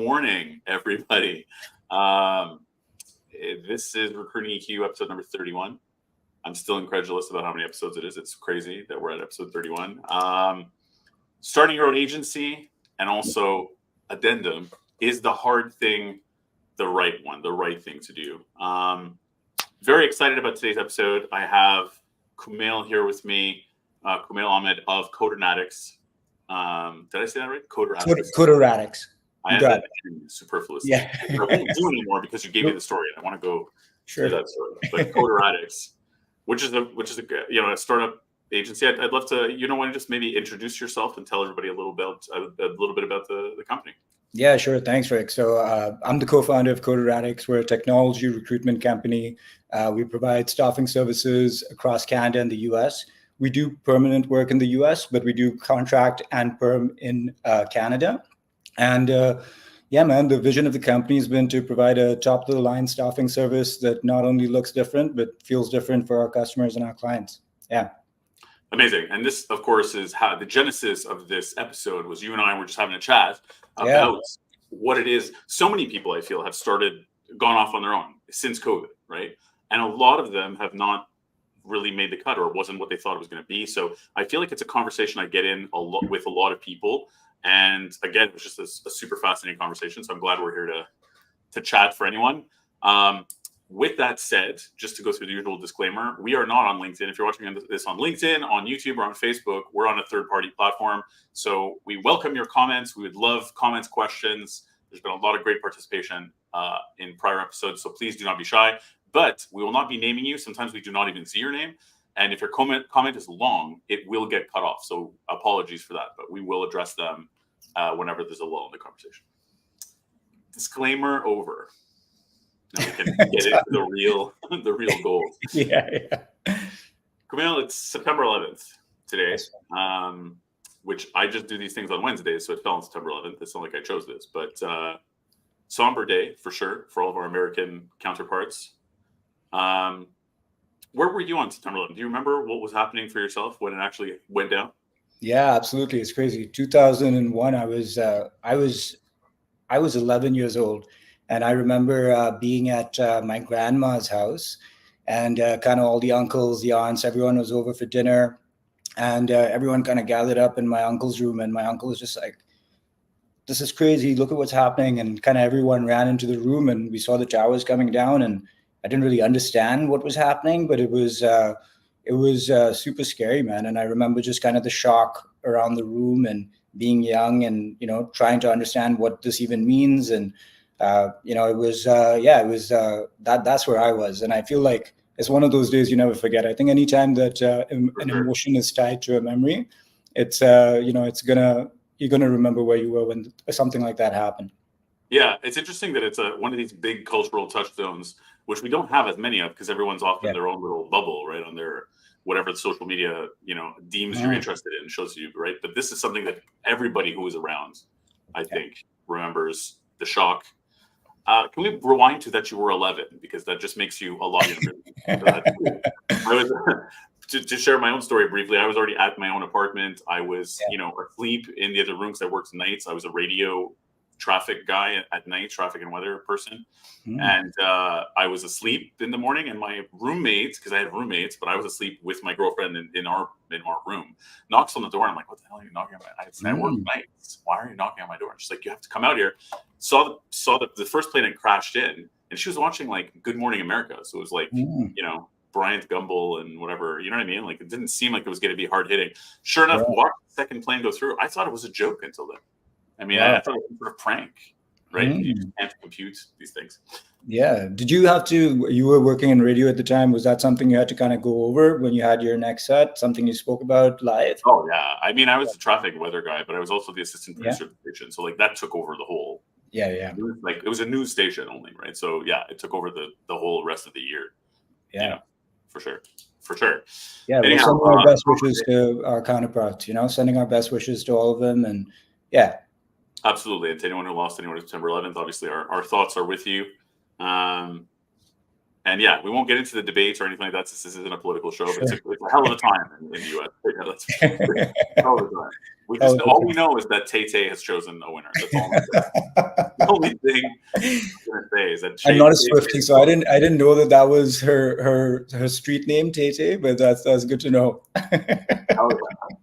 morning, everybody. This is Recruiting EQ episode number 31. I'm still incredulous about how many episodes it is. It's crazy that we're at episode 31. Starting your own agency and also addendum is the hard thing, the right thing to do. Very excited about today's episode. I have Kumail here with me, Kumail Ahmed of Codernatics. Did I say that right? Codernatics. I have that superfluous. Yeah. I won't do anymore because you gave me the story. I want to go through that story. But Codernatics, which is a startup agency. I'd love to, want to just maybe introduce yourself and tell everybody a little bit about the company. Yeah, sure. Thanks, Rick. So I'm the co-founder of Codernatics. We're a technology recruitment company. We provide staffing services across Canada and the US. We do permanent work in the US, but we do contract and perm in Canada. And the vision of the company has been to provide a top-of-the-line staffing service that not only looks different, but feels different for our customers and our clients. Yeah. Amazing. And this, of course, is how the genesis of this episode was. You and I were just having a chat about what it is. So many people, I feel, have gone off on their own since COVID, right? And a lot of them have not really made the cut, or it wasn't what they thought it was going to be. So I feel like it's a conversation I get in with a lot of people. And again, it was just a super fascinating conversation. So I'm glad we're here to chat for anyone. With that said, just to go through the usual disclaimer, we are not on LinkedIn. If you're watching this on LinkedIn, on YouTube, or on Facebook, we're on a third-party platform. So we welcome your comments. We would love comments, questions. There's been a lot of great participation in prior episodes, so please do not be shy. But we will not be naming you. Sometimes we do not even see your name. And if your comment is long, it will get cut off. So apologies for that, but we will address them whenever there's a lull in the conversation. Disclaimer over. Now we can get into the real goals. Yeah. Kumail, it's September 11th today, which I just do these things on Wednesdays, so it fell on September 11th. It's not like I chose this, but somber day for sure for all of our American counterparts. Where were you on September 11th? Do you remember what was happening for yourself when it actually went down? Yeah, absolutely. It's crazy. 2001, I was 11 years old. And I remember being at my grandma's house, and kind of all the uncles, the aunts, everyone was over for dinner, and everyone kind of gathered up in my uncle's room. And my uncle was just like, "This is crazy. Look at what's happening." And kind of everyone ran into the room, and we saw the towers coming down. And I didn't really understand what was happening, but it was super scary, man. And I remember just kind of the shock around the room and being young and trying to understand what this even means. And that's where I was. And I feel like it's one of those days you never forget. I think anytime that an emotion is tied to a memory, it's you're gonna remember where you were when something like that happened. Yeah, it's interesting that it's one of these big cultural touchstones, which we don't have as many of because everyone's off in their own little bubble, right? On their whatever the social media deems you're interested in, shows you, right? But this is something that everybody who was around, I think, remembers the shock. Can we rewind to that you were 11, because that just makes you a lot younger. To share my own story briefly, I was already at my own apartment. I was, asleep in the other room because I worked nights. I was a radio traffic guy at night, traffic and weather person. And I was asleep in the morning, and my roommates, because I had roommates, but I was asleep with my girlfriend in our room, knocks on the door. And I'm like, "What the hell are you knocking on my door? I work nights. Why are you knocking on my door?" And she's like, "You have to come out here." Saw the first plane had crashed in, and she was watching like Good Morning America. So it was like, Bryant Gumbel and whatever, you know what I mean? Like, it didn't seem like it was going to be hard hitting. Sure enough, watched the second plane go through. I thought it was a joke until then. I mean, I thought it was sort of prank, right? You just can't compute these things. Yeah. Did you have to, you were working in radio at the time, was that something you had to kind of go over when you had your next set, something you spoke about live? Oh, yeah. I mean, I was the traffic weather guy, but I was also the assistant producer of the station. So like that took over the whole. Yeah. It was a news station only, right? So yeah, it took over the whole rest of the year. Yeah. For sure. Yeah, we're sending our best wishes to our counterparts, sending our best wishes to all of them. And yeah. Absolutely. And to anyone who lost anyone on September 11th, obviously our thoughts are with you. And yeah, we won't get into the debates or anything like that. This isn't a political show, but it's a hell of a time in the U.S. Yeah, that's hell of a time. All we know is that Tay has chosen a winner. That's all. thing I'm gonna say is that I'm not a Tay Swiftie, so I didn't know that was her street name, Tay Tay, but that's good to know. oh yeah,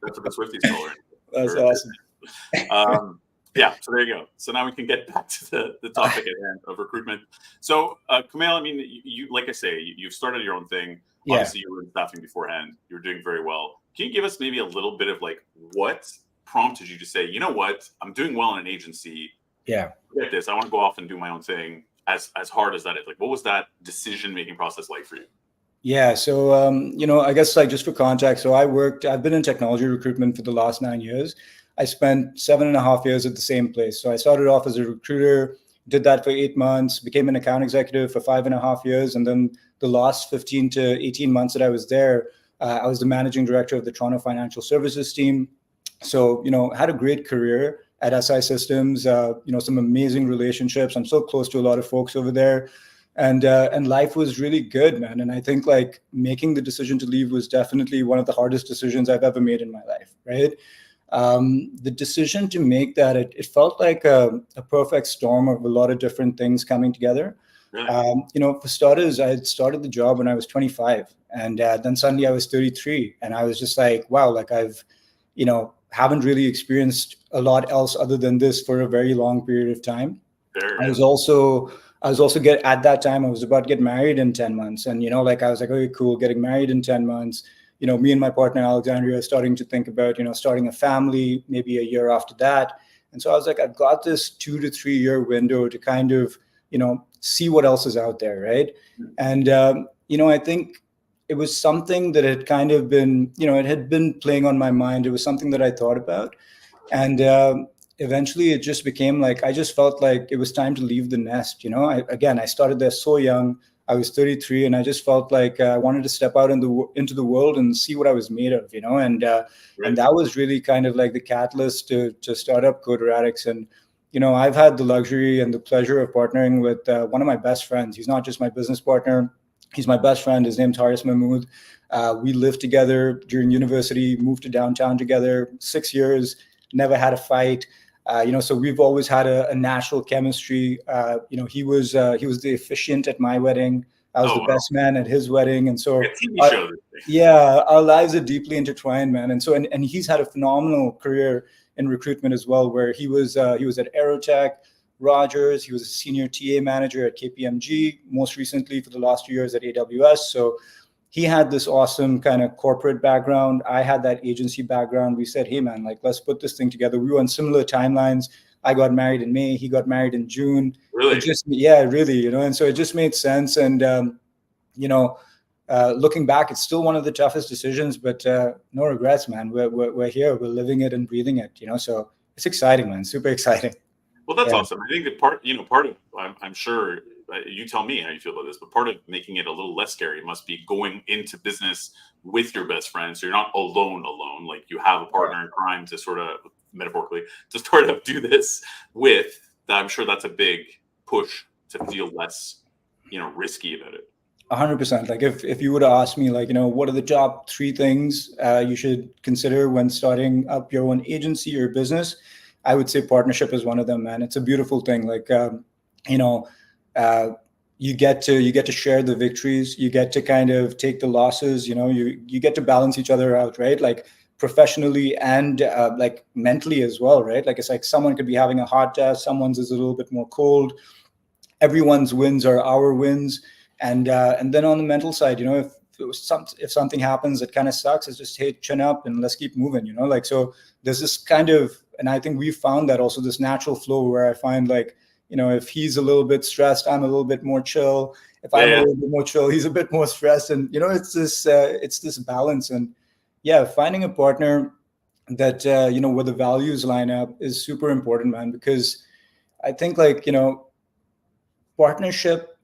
that's what the Swifties call her. That's Or- awesome. yeah, so there you go. So now we can get back to the topic at hand of recruitment. So, Kumail, I mean, you like I say, you've started your own thing. Yeah. Obviously, you were in staffing beforehand. You were doing very well. Can you give us maybe a little bit of like what prompted you to say, you know what, I'm doing well in an agency. Yeah. Get this. I want to go off and do my own thing. As hard as that is, like, what was that decision making process like for you? Yeah. So, I guess like just for context, so I've been in technology recruitment for the last 9 years. I spent 7.5 years at the same place. So I started off as a recruiter, did that for 8 months, became an account executive for 5.5 years. And then the last 15 to 18 months that I was there, I was the managing director of the Toronto Financial Services team. So, had a great career at SI Systems, some amazing relationships. I'm so close to a lot of folks over there. And life was really good, man. And I think like making the decision to leave was definitely one of the hardest decisions I've ever made in my life, right? The decision to make that, it felt like a perfect storm of a lot of different things coming together. Really? For starters, I had started the job when I was 25, and then suddenly I was 33, and I was just like, wow, like I've, haven't really experienced a lot else other than this for a very long period of time. Fair, I was also at that time I was about to get married in 10 months, and I was like, okay, cool, getting married in 10 months. Me and my partner Alexandria starting to think about starting a family maybe a year after that. And so I was like, I've got this 2 to 3 year window to kind of see what else is out there, right? And I think it was something that had kind of been it had been playing on my mind. It was something that I thought about, and eventually it just became like I just felt like it was time to leave the nest. I started there so young. I was 33, and I just felt like I wanted to step out into the world and see what I was made of, and Right. that was really kind of like the catalyst to start up Coderatics. And I've had the luxury and the pleasure of partnering with one of my best friends. He's not just my business partner; he's my best friend. His name's Haris Mahmood. We lived together during university, moved to downtown together, 6 years, never had a fight. So we've always had a natural chemistry. He was the officiant at my wedding. I was Oh, the wow. best man at his wedding, and so A TV show. our lives are deeply intertwined, man. And so and he's had a phenomenal career in recruitment as well, where he was at Aerotech, Rogers. He was a senior TA manager at KPMG. Most recently, for the last 2 years at AWS. So he had this awesome kind of corporate background. I had that agency background. We said, hey, man, like, let's put this thing together. We were on similar timelines. I got married in May. He got married in June. Really? Really, and so it just made sense. And, looking back, it's still one of the toughest decisions, but no regrets, man. We're here. We're living it and breathing it, so it's exciting, man. Super exciting. Well, that's awesome. I think that part of, I'm sure you tell me how you feel about this, but part of making it a little less scary must be going into business with your best friend. So you're not alone, like you have a partner in crime to sort of, metaphorically, to sort of do this with. I'm sure that's a big push to feel less, risky about it. 100%. Like if you were to ask me, like, what are the top 3 things you should consider when starting up your own agency or business, I would say partnership is one of them, man. It's a beautiful thing. Like, you get to share the victories. You get to kind of take the losses. You get to balance each other out, right? Like professionally and like mentally as well, right? Like it's like someone could be having a hot test, someone's is a little bit more cold. Everyone's wins are our wins, and then on the mental side, if something happens that kind of sucks, it's just, hey, chin up and let's keep moving. Like, so there's this kind of, and I think we've found that also, this natural flow where I find like, if he's a little bit stressed, I'm a little bit more chill. If I'm a little bit more chill, he's a bit more stressed. And, it's this balance. And finding a partner that, where the values line up is super important, man, because I think like, partnership,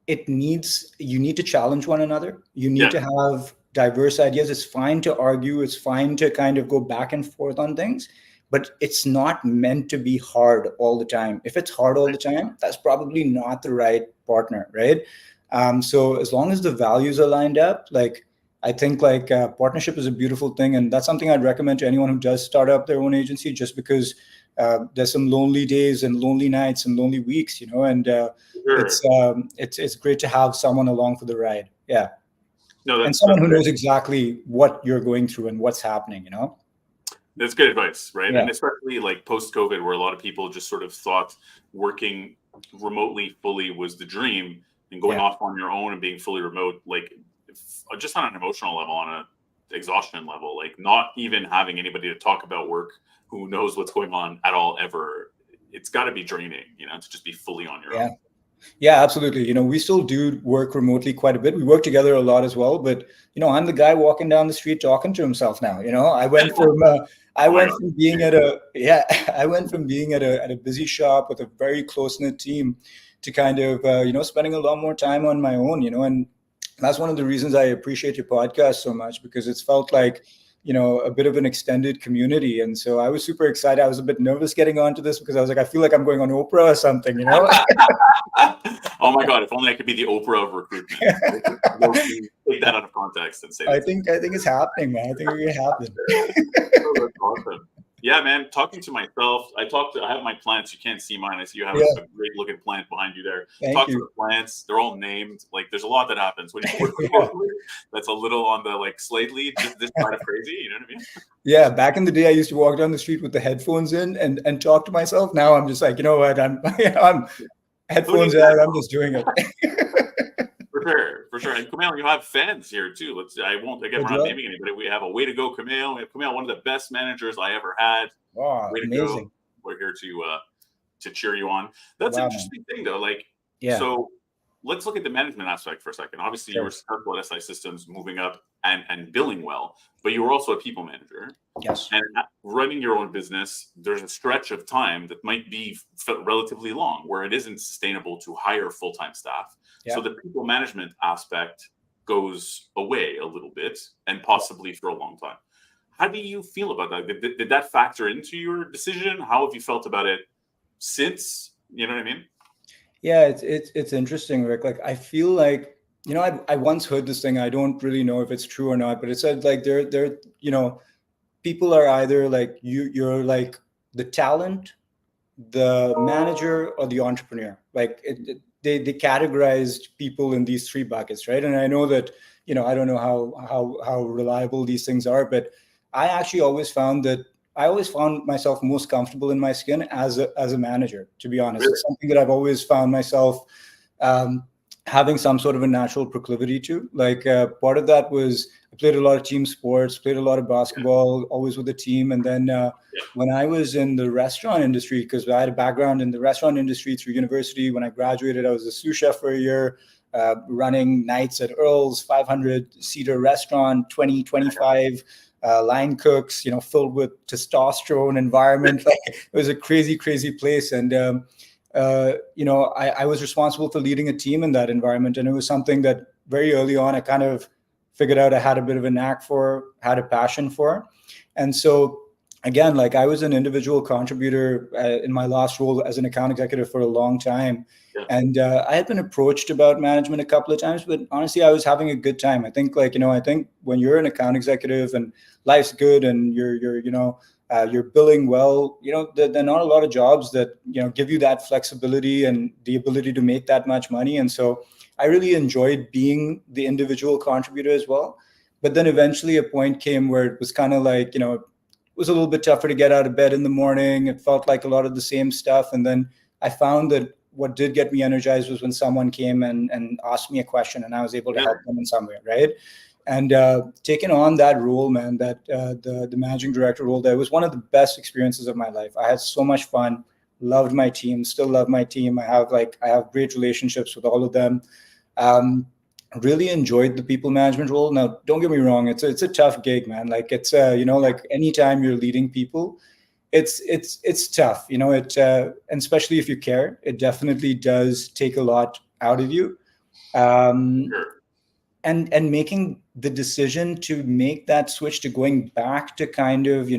you need to challenge one another. You need to have diverse ideas. It's fine to argue. It's fine to kind of go back and forth on things, but it's not meant to be hard all the time. If it's hard all the time, that's probably not the right partner, right? So as long as the values are lined up, like, I think like partnership is a beautiful thing. And that's something I'd recommend to anyone who does start up their own agency, just because there's some lonely days and lonely nights and lonely weeks, and Sure. it's great to have someone along for the ride. Yeah. No, And that's someone who great. knows exactly what you're going through and what's happening. That's good advice, right? Yeah. And especially like post COVID, where a lot of people just sort of thought working remotely fully was the dream, and going Yeah. off on your own and being fully remote, like just on an emotional level, on a exhaustion level, like not even having anybody to talk about work who knows what's going on at all ever. It's got to be draining, to just be fully on your Yeah. own. Yeah, absolutely. We still do work remotely quite a bit. We work together a lot as well, but I'm the guy walking down the street talking to himself now. I went from Oh my god. being at a yeah, I went from being at a busy shop with a very close knit team to kind of spending a lot more time on my own. And that's one of the reasons I appreciate your podcast so much, because it's felt like a bit of an extended community. And so I was super excited. I was a bit nervous getting onto this because I was like, I feel like I'm going on Oprah or something. Oh my god! If only I could be the Oprah of recruitment. Take that out of context and say I that. think it's happening, man. I think it will happen. Oh, that's awesome. Yeah, man. Talking to myself, I have my plants. You can't see mine. I see you have Yeah. a great looking plant behind you there. Thank Talk you. to the plants. They're all named. Like, there's a lot that happens when you work Yeah. remotely. That's a little on the like slightly this side of crazy. You know what I mean? Yeah. Back in the day, I used to walk down the street with the headphones in and talk to myself. Now I'm just like, you know what? I'm headphones out. I'm just doing it. For sure. And Kumail, you have fans here too. We're not naming anybody. We have a way to go, Kumail. We have Kumail, one of the best managers I ever had. Wow, Way to amazing. go. We're here to cheer you on. That's an interesting thing though. Like, so let's look at the management aspect for a second. Obviously, you were successful at SI Systems, moving up and billing well, but you were also a people manager. Yes. And running your own business, there's a stretch of time that might be relatively long where it isn't sustainable to hire full-time staff. Yeah. So the people management aspect goes away a little bit and possibly for a long time. How do you feel about that? Did that factor into your decision? How have you felt about it since? You know what I mean? Yeah, it's interesting, Rick. Like, I feel like, I once heard this thing. I don't really know if it's true or not, but it said like they're people are either like you're like the talent, the manager, or the entrepreneur. Like they categorized people in these three buckets, right? And I know that I don't know how reliable these things are, but I actually always found myself most comfortable in my skin as a manager. To be honest, it's something that I've always found myself having some sort of a natural proclivity to. Like part of that was I played a lot of team sports, played a lot of basketball, always with the team. And then when I was in the restaurant industry, because I had a background in the restaurant industry through university, when I graduated, I was a sous chef for a year, running nights at Earl's, 500-seater restaurant, 25 line cooks, filled with testosterone environment. Like, it was a crazy, crazy place. And I was responsible for leading a team in that environment. And it was something that very early on, I kind of figured out I had a bit of a knack for, had a passion for. And so, again, like, I was an individual contributor in my last role as an account executive for a long time. Yeah. And I had been approached about management a couple of times, but honestly, I was having a good time. I think I think when you're an account executive and life's good and you're billing well, there are not a lot of jobs that, give you that flexibility and the ability to make that much money. And so I really enjoyed being the individual contributor as well. But then eventually a point came where it was kind of like, it was a little bit tougher to get out of bed in the morning. It felt like a lot of the same stuff. And then I found that what did get me energized was when someone came and asked me a question and I was able to help them in some way, right? And taking on that role, man, that the managing director role, that was one of the best experiences of my life. I had so much fun, loved my team, still love my team. I have great relationships with all of them. Really enjoyed the people management role. Now, don't get me wrong, it's a tough gig, man. Like, it's like anytime you're leading people, it's tough, and especially if you care, it definitely does take a lot out of you. And making the decision to make that switch to going back to kind of,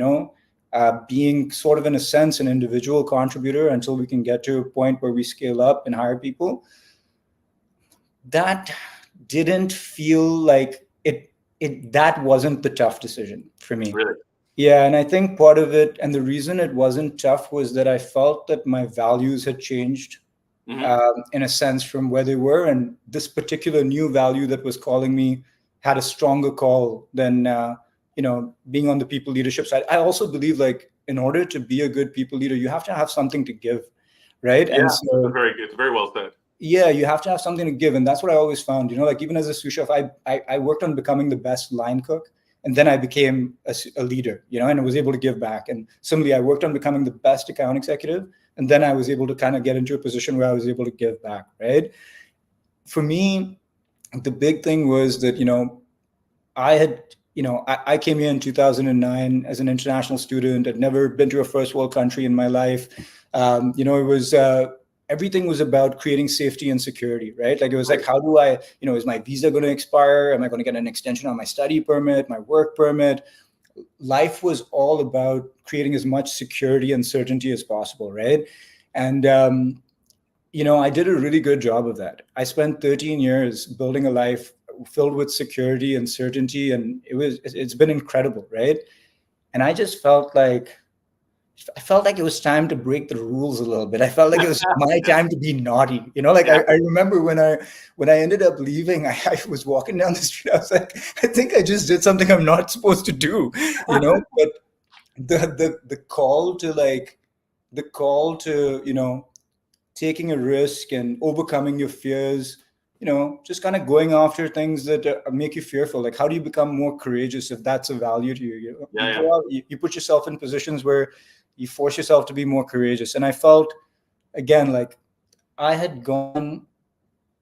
being sort of, in a sense, an individual contributor until we can get to a point where we scale up and hire people, that didn't feel like it that wasn't the tough decision for me. Really? Yeah, and I think part of it, and the reason it wasn't tough, was that I felt that my values had changed, Hmm. in a sense, from where they were, and this particular new value that was calling me had a stronger call than being on the people leadership side. I also believe, like, in order to be a good people leader, you have to have something to give, right? And Yeah, that's a so, very good, very well said. yeah, you have to have something to give, and that's what I always found. Like, even as a sous chef, I worked on becoming the best line cook, and then I became a leader, and I was able to give back. And similarly, I worked on becoming the best account executive, and then I was able to kind of get into a position where I was able to give back, right? For me, the big thing was that, I had, I came here in 2009 as an international student. I'd never been to a first world country in my life. It was, everything was about creating safety and security, right? Like, it was like, Right. how do I, is my visa going to expire? Am I going to get an extension on my study permit, my work permit? Life was all about creating as much security and certainty as possible, right? And, I did a really good job of that. I spent 13 years building a life filled with security and certainty, and it's been incredible, right? And I felt like it was time to break the rules a little bit. I felt like it was my time to be naughty. Like, Yeah. I remember when I ended up leaving, I was walking down the street. I was like, I think I just did something I'm not supposed to do. But the call to, taking a risk and overcoming your fears, just kind of going after things that make you fearful. Like, how do you become more courageous if that's a value to you? You Yeah, yeah. go out, you put yourself in positions where you force yourself to be more courageous. And I felt, again, like I had gone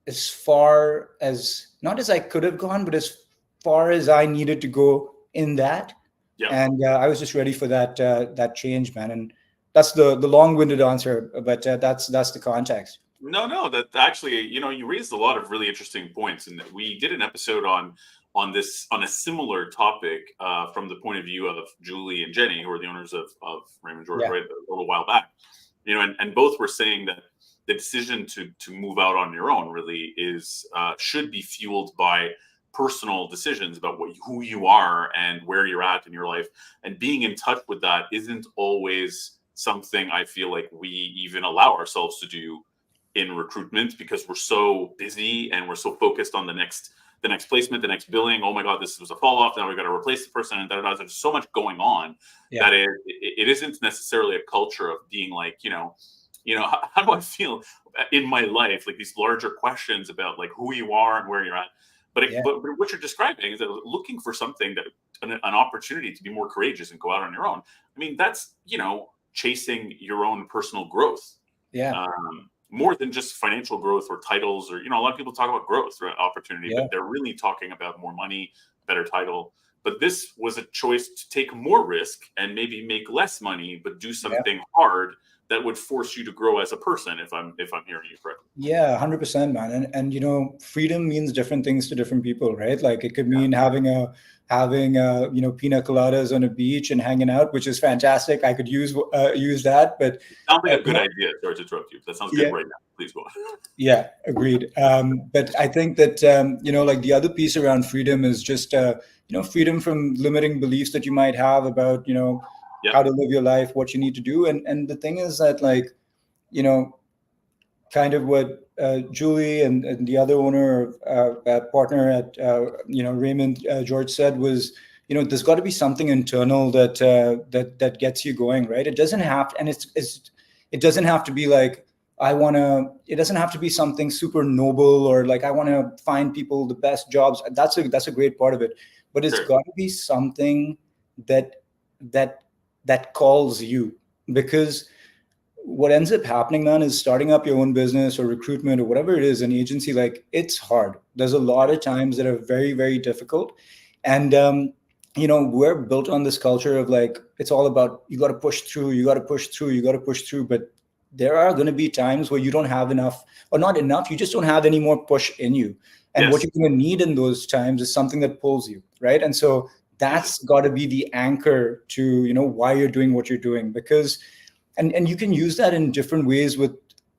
as far as, not as I could have gone, but as far as I needed to go in that. Yeah. And I was just ready for that change, man. And that's the long-winded answer, but that's the context. No, no, that actually, you raised a lot of really interesting points, and we did an episode on a similar topic from the point of view of Julie and Jenny, who are the owners of Raymond George, Yeah, right, a little while back. And both were saying that the decision to move out on your own really is should be fueled by personal decisions about who you are and where you're at in your life, and being in touch with that isn't always something I feel like we even allow ourselves to do in recruitment, because we're so busy and we're so focused on the next placement, the next billing. Oh my God, this was a fall off. Now we got to replace the person, and there's so much going on yeah, that it isn't necessarily a culture of being like, how do I feel in my life? Like these larger questions about like who you are and where you're at. But, yeah, but what you're describing is that looking for something that an opportunity to be more courageous and go out on your own. I mean, that's chasing your own personal growth, yeah, more than just financial growth or titles, or a lot of people talk about growth or opportunity, but yeah, they're really talking about more money, better title. But this was a choice to take more risk and maybe make less money, but do yeah. something hard that would force you to grow as a person, if I'm hearing you correctly. Yeah, 100%, man. And freedom means different things to different people, right? Like, it could Yeah. mean having pina coladas on a beach and hanging out, which is fantastic. I could use that, but Sounds like uh, a good idea. Sorry to interrupt you. That sounds good yeah, right now. Please go on. yeah, agreed. But I think that like, the other piece around freedom is just freedom from limiting beliefs that you might have about Yeah. how to live your life, what you need to do. And the thing is that, like, you know kind of what Julie and the other owner, partner at Raymond, George, said was, there's got to be something internal that gets you going, right? It doesn't have, and it doesn't have to be like, I want to. It doesn't have to be something super noble, or like, I want to find people the best jobs. That's a great part of it, but it's Sure. got to be something that that that calls you, because what ends up happening, man, is starting up your own business or recruitment or whatever it is, an agency, like, it's hard. There's a lot of times that are very, very difficult. And we're built on this culture of, like, it's all about, you got to push through, you got to push through, you got to push through. But there are going to be times where you don't have enough, or not enough, you just don't have any more push in you. And what Yes. you're going to need in those times is something that pulls you, right? And so that's got to be the anchor to why you're doing what you're doing. Because and you can use that in different ways with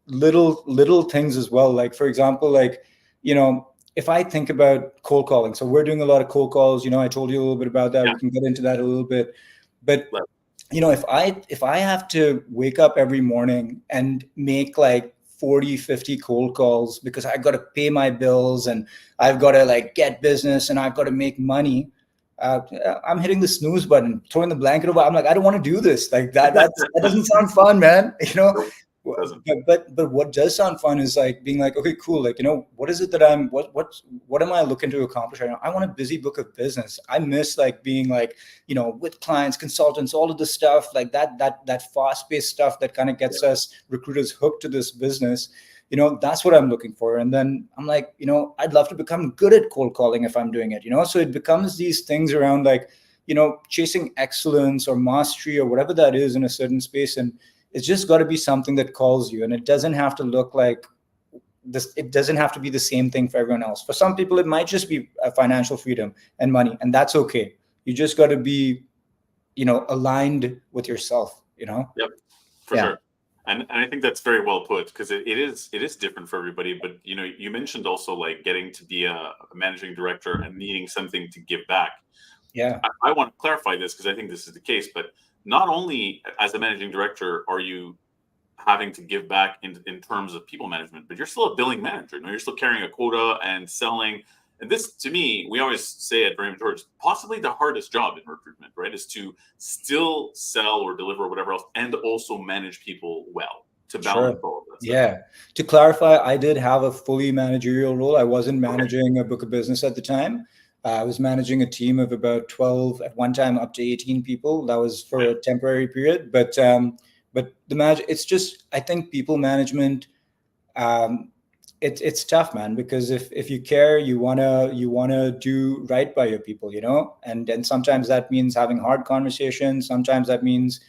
little things as well. Like, for example, like, if I think about cold calling, so we're doing a lot of cold calls. I told you a little bit about that. Yeah. We can get into that a little bit. But Like, if I have to wake up every morning and make like 40, 50 cold calls because I got to pay my bills and I've got to like get business and I've got to make money, uh, I'm hitting the snooze button, throwing the blanket over. I'm like, I don't want to do this. Like that doesn't sound fun, man. nope, doesn't. But what does sound fun is like being like, okay, cool. Like, what is it that what am I looking to accomplish right now? I want a busy book of business. I miss like being like, with clients, consultants, all of the stuff like that fast-paced stuff that kind of gets us recruiters hooked to this business. That's what I'm looking for. And then I'm like, I'd love to become good at cold calling if I'm doing it. So it becomes these things around like, chasing excellence or mastery or whatever that is in a certain space. And it's just got to be something that calls you, and it doesn't have to look like this. It doesn't have to be the same thing for everyone else. For some people, it might just be a financial freedom and money, and that's okay. You just got to be, aligned with yourself. Yep, for Yeah, sure. And I think that's very well put, because it is different for everybody. But you mentioned also like getting to be a managing director and needing something to give back. yeah, I want to clarify this because I think this is the case. But not only as a managing director are you having to give back in terms of people management, but you're still a billing manager. You're still carrying a quota and selling. And this, to me, we always say at Raymond George, possibly the hardest job in recruitment, right, is to still sell or deliver or whatever else, and also manage people well to balance sure. all of that stuff. Yeah. To clarify, I did have a fully managerial role. I wasn't Okay. managing a book of business at the time. I was managing a team of about 12 at one time, up to 18 people. That was for Okay. a temporary period. But it's just, I think people management, um, it's tough, man, because if you care, you wanna do right by your people, and sometimes that means having hard conversations. Sometimes that means,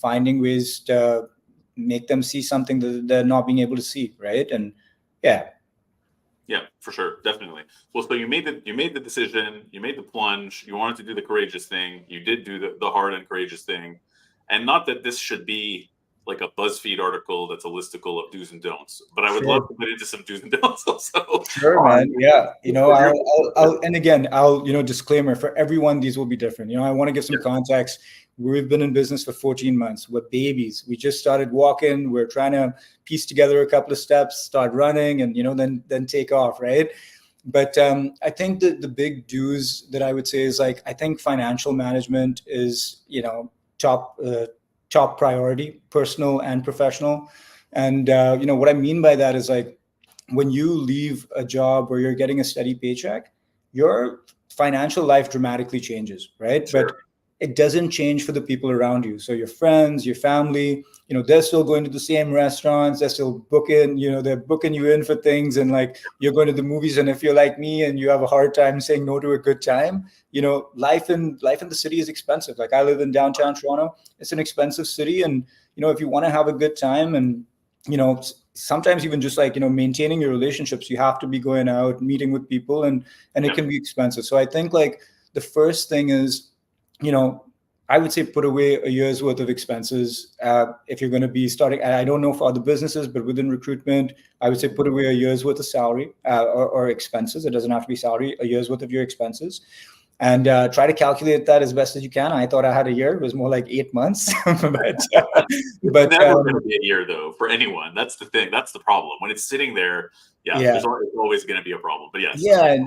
finding ways to make them see something that they're not being able to see, right? And yeah, Yeah, for sure, definitely. Well, so you made the decision, you made the plunge, you wanted to do the courageous thing, you did do the hard and courageous thing, and not that this should be like a BuzzFeed article that's a listicle of do's and don'ts, but I would love sure. to get into some do's and don'ts also. Sure, On man. Yeah. what you're And again, disclaimer for everyone, these will be different. I want to give some yeah, context. We've been in business for 14 months. We're babies. We just started walking. We're trying to piece together a couple of steps, start running, and, then take off. Right. But I think that the big do's that I would say is like, I think financial management is, top, top priority, personal and professional. And, what I mean by that is like, when you leave a job where you're getting a steady paycheck, your financial life dramatically changes, right? But sure. it doesn't change for the people around you. So your friends, your family, they're still going to the same restaurants, they're still booking, they're booking you in for things, and like you're going to the movies. And if you're like me and you have a hard time saying no to a good time, life in the city is expensive. Like I live in downtown Toronto. It's an expensive city. And if you want to have a good time and sometimes even just like maintaining your relationships, you have to be going out meeting with people, and it Yeah, can be expensive. So I think like the first thing is, you know I would say put away a year's worth of expenses if you're going to be starting. And I don't know for other businesses, but within recruitment, I would say put away a year's worth of salary, or expenses. It doesn't have to be salary, a year's worth of your expenses, and try to calculate that as best as you can. I thought I had a year. It was more like 8 months. but it's but never going to be a year though for anyone. That's the thing. That's the problem when it's sitting there. Yeah, yeah. there's always going to be a problem. But yes, Yeah,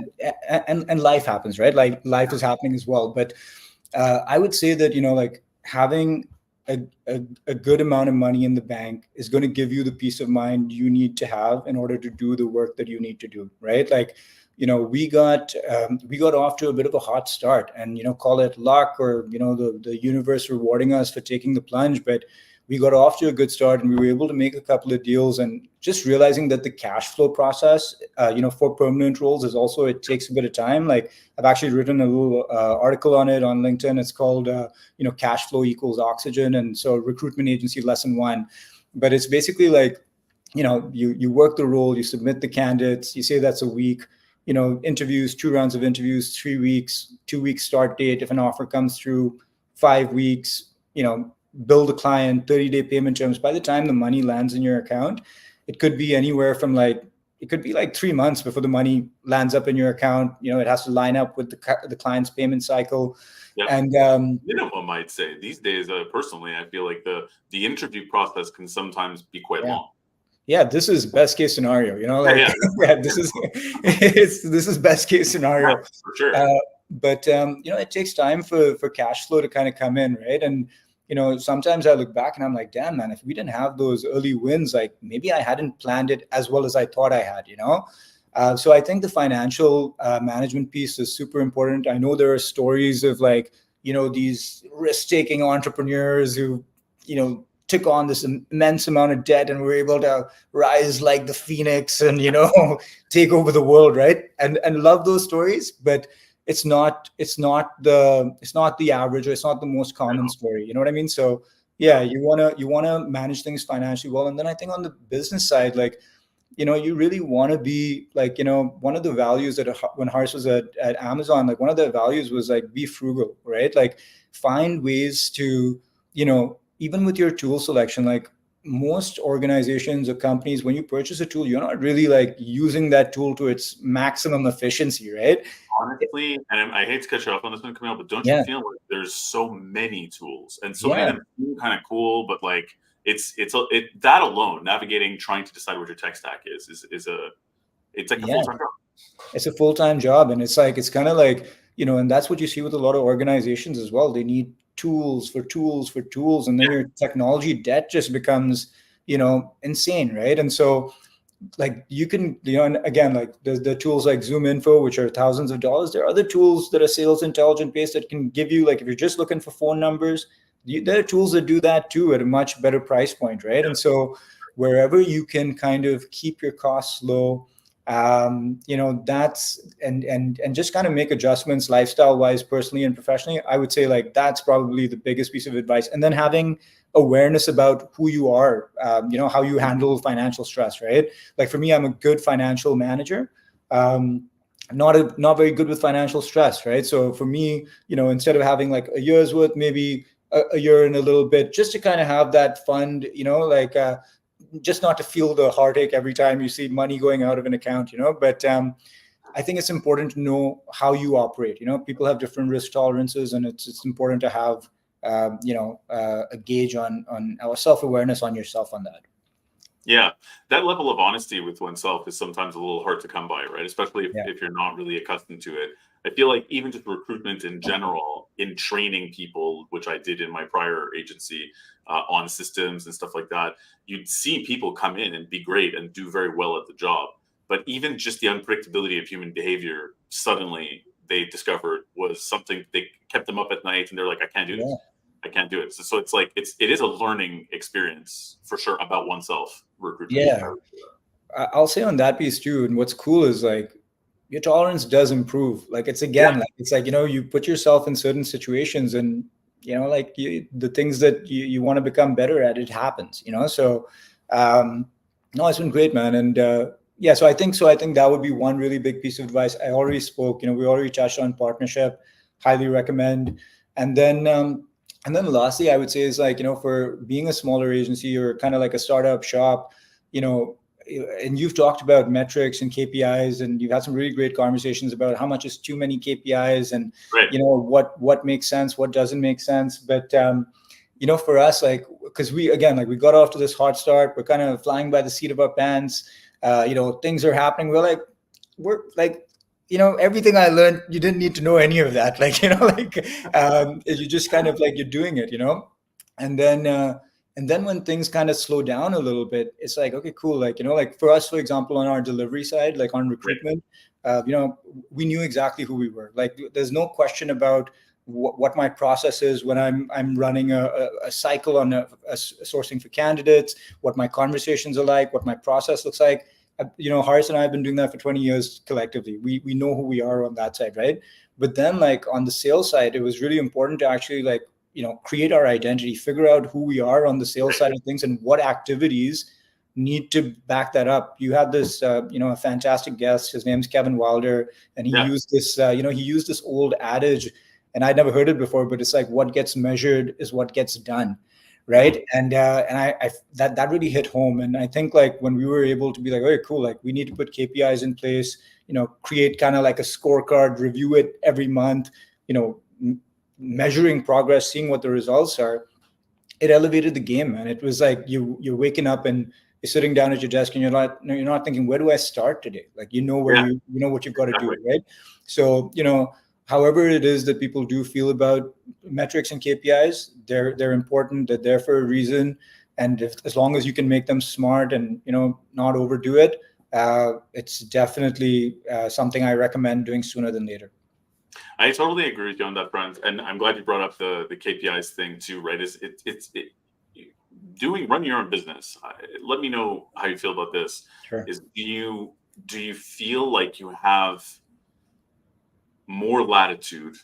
and life happens, right? Like life is happening as well. But I would say that like having a good amount of money in the bank is going to give you the peace of mind you need to have in order to do the work that you need to do, right? Like we got off to a bit of a hot start, and call it luck, or the universe rewarding us for taking the plunge. But we got off to a good start, and we were able to make a couple of deals. And just realizing that the cash flow process for permanent roles is also, it takes a bit of time. Like I've actually written a little article on it on LinkedIn. It's called cash flow equals oxygen, and so recruitment agency lesson one. But it's basically like, you work the role, you submit the candidates, you say that's a week, interviews, 2 rounds of interviews, 3 weeks, 2 weeks start date. If an offer comes through, 5 weeks, build a client, 30-day payment terms. By the time the money lands in your account, it could be anywhere from like it could be like 3 months before the money lands up in your account. It has to line up with the client's payment cycle. Yeah. And minimum, I'd say these days, personally, I feel like the interview process can sometimes be quite long. Yeah, this is best case scenario. This is best case scenario. Yeah, for sure. But it takes time for cash flow to kind of come in, right? And sometimes I look back and I'm like, damn, man, if we didn't have those early wins, like maybe I hadn't planned it as well as I thought I had. So I think the financial management piece is super important. I know there are stories of like these risk-taking entrepreneurs who took on this immense amount of debt and were able to rise like the phoenix and take over the world, right? And love those stories, but it's not the average, or it's not the most common story. You know what I mean? So yeah, you wanna manage things financially well. And then I think on the business side, like you really want to be like, one of the values that when Harsh was at Amazon, like one of the values was like be frugal, right? Like find ways to even with your tool selection, like most organizations or companies, when you purchase a tool, you're not really like using that tool to its maximum efficiency, right? Honestly, and I hate to cut you off on this one, Camille, but don't you feel like there's so many tools and so many of them seem kind of cool, but like it's that alone, navigating, trying to decide what your tech stack is like a full-time job. It's a full-time job, and it's kind of like, and that's what you see with a lot of organizations as well. They need tools for tools for tools, and then your technology debt just becomes insane, right? And so like you can and again, like the tools like Zoom Info, which are thousands of dollars. There are other tools that are sales intelligent based that can give you, like, if you're just looking for phone numbers, there are tools that do that too at a much better price point, right? And so wherever you can kind of keep your costs low, that's and just kind of make adjustments lifestyle wise, personally and professionally, I would say like that's probably the biggest piece of advice. And then having awareness about who you are, how you handle financial stress, right? Like for me, I'm a good financial manager, not very good with financial stress, right? So for me, instead of having like a year's worth, maybe a year and a little bit, just to kind of have that fund, just not to feel the heartache every time you see money going out of an account, but I think it's important to know how you operate. People have different risk tolerances, and it's important to have a gauge on our self-awareness on yourself on that. Yeah, that level of honesty with oneself is sometimes a little hard to come by, right? Especially if you're not really accustomed to it. I feel like even just recruitment in general, in training people, which I did in my prior agency on systems and stuff like that, you'd see people come in and be great and do very well at the job. But even just the unpredictability of human behavior, suddenly they discovered was something that kept them up at night, and they're like, I can't do this. I can't do it. So it's like, it is a learning experience for sure about oneself, recruitment. Yeah, I'll say on that piece too. And what's cool is like your tolerance does improve. Like it's like it's like, you put yourself in certain situations, and like the things that you want to become better at, it happens. So no, it's been great, man. And so I think that would be one really big piece of advice. I already spoke. We already touched on partnership. Highly recommend. And then lastly, I would say is like, for being a smaller agency or kind of like a startup shop, and you've talked about metrics and KPIs, and you've had some really great conversations about how much is too many KPIs, and what makes sense, what doesn't make sense. But for us, like, because we got off to this hot start, we're kind of flying by the seat of our pants. Things are happening. We're like, everything I learned, you didn't need to know any of that. Like, you just kind of like, you're doing it, and then when things kind of slow down a little bit, it's like, okay, cool. Like, like for us, for example, on our delivery side, like on recruitment, we knew exactly who we were. Like, there's no question about what my process is when I'm running a cycle on a sourcing for candidates, what my conversations are like, what my process looks like. Harris and I have been doing that for 20 years collectively. We know who we are on that side, right? But then like on the sales side, it was really important to actually like, create our identity, figure out who we are on the sales side of things, and what activities need to back that up. You had this, a fantastic guest. His name's Kevin Wilder, and he used this, he used this old adage, and I'd never heard it before, but it's like, what gets measured is what gets done. right? And I that really hit home. And I think like when we were able to be like, okay, cool, like we need to put KPIs in place, create kind of like a scorecard, review it every month, measuring progress, seeing what the results are. It elevated the game, man. It was like you're waking up and you're sitting down at your desk and you're not thinking, where do I start today? Like where Yeah, you know what you've got to do, exactly. right? So however it is that people do feel about metrics and KPIs, they're important. They're there for a reason, and as long as you can make them smart and not overdo it, it's definitely something I recommend doing sooner than later. I totally agree with you on that front, and I'm glad you brought up the KPIs thing too. Right? Running your own business. Let me know how you feel about this. Sure. Do you feel like you have more latitude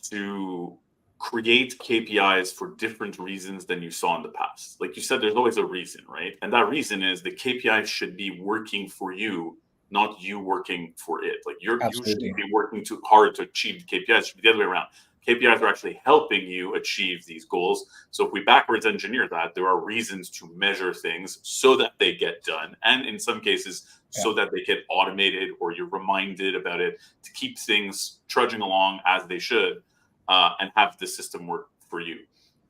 to create KPIs for different reasons than you saw in the past? Like you said, there's always a reason, right? And that reason is the KPI should be working for you, not you working for it. Like you Absolutely. shouldn't be working too hard to achieve the KPIs. It should be the other way around. KPIs are actually helping you achieve these goals. So if we backwards engineer that, there are reasons to measure things so that they get done. And in some cases, so that they get automated or you're reminded about it, to keep things trudging along as they should, and have the system work for you.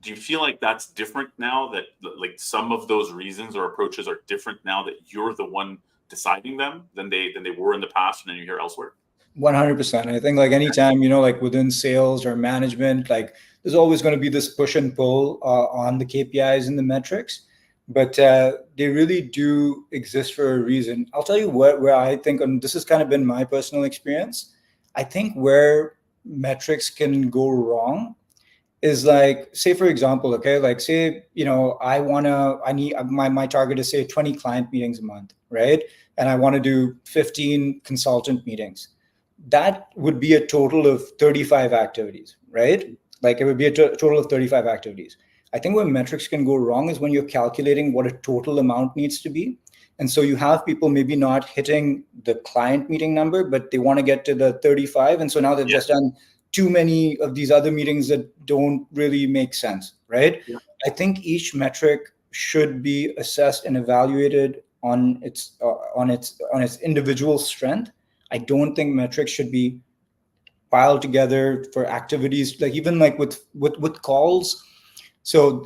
Do you feel like that's different now, that like some of those reasons or approaches are different now that you're the one deciding them than they were in the past and then you hear elsewhere? 100%. I think like anytime, like within sales or management, like there's always going to be this push and pull on the KPIs and the metrics, but they really do exist for a reason. I'll tell you where I think, and this has kind of been my personal experience, I think where metrics can go wrong is like, say for example, okay, like say, I need my target is say 20 client meetings a month, right? And I want to do 15 consultant meetings. That would be a total of 35 activities, right? Like it would be a total of 35 activities. I think where metrics can go wrong is when you're calculating what a total amount needs to be. And so you have people maybe not hitting the client meeting number, but they want to get to the 35. And so now they've just done too many of these other meetings that don't really make sense, right? Yeah. I think each metric should be assessed and evaluated on its individual strength. I don't think metrics should be piled together for activities, like even like with calls. So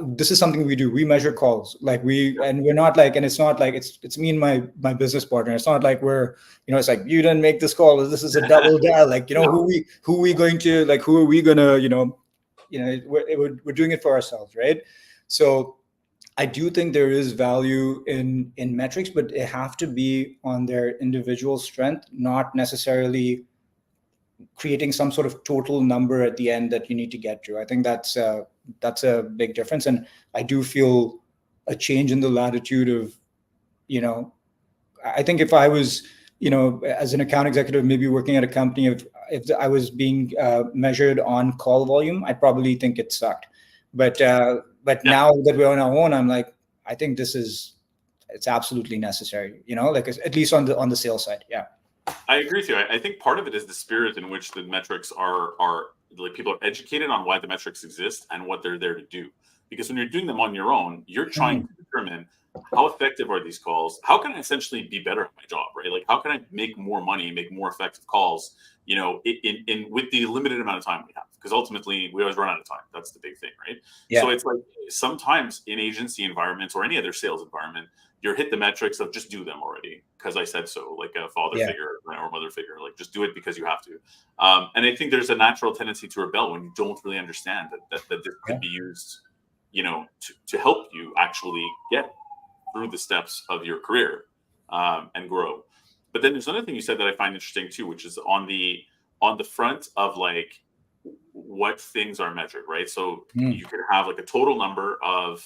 this is something we do. We measure calls, like and we're not like, and it's not like it's me and my business partner. It's not like we're it's like you didn't make this call. This is a double dial. Like who are we going to like? Who are we gonna we're doing it for ourselves, right? So I do think there is value in metrics, but they have to be on their individual strength, not necessarily creating some sort of total number at the end that you need to get to. I think that's a big difference, and I do feel a change in the latitude of, I think if I was, as an account executive, maybe working at a company, if I was being measured on call volume, I'd probably think it sucked. But now that we're on our own, I'm like, I think it's absolutely necessary, like at least on the sales side. Yeah. I agree with you. I think part of it is the spirit in which the metrics are like people are educated on why the metrics exist and what they're there to do. Because when you're doing them on your own, you're trying to determine how effective are these calls? How can I essentially be better at my job, right? Like how can I make more money, make more effective calls, in with the limited amount of time we have? Because ultimately we always run out of time. That's the big thing, right? Yeah. So it's like sometimes in agency environments or any other sales environment, you're hit the metrics of just do them already because I said so, like a father figure or mother figure, like just do it because you have to. And I think there's a natural tendency to rebel when you don't really understand that this could be used, to help you actually get through the steps of your career and grow. But then there's another thing you said that I find interesting too, which is on the front of like what things are measured, right? So you could have like a total number of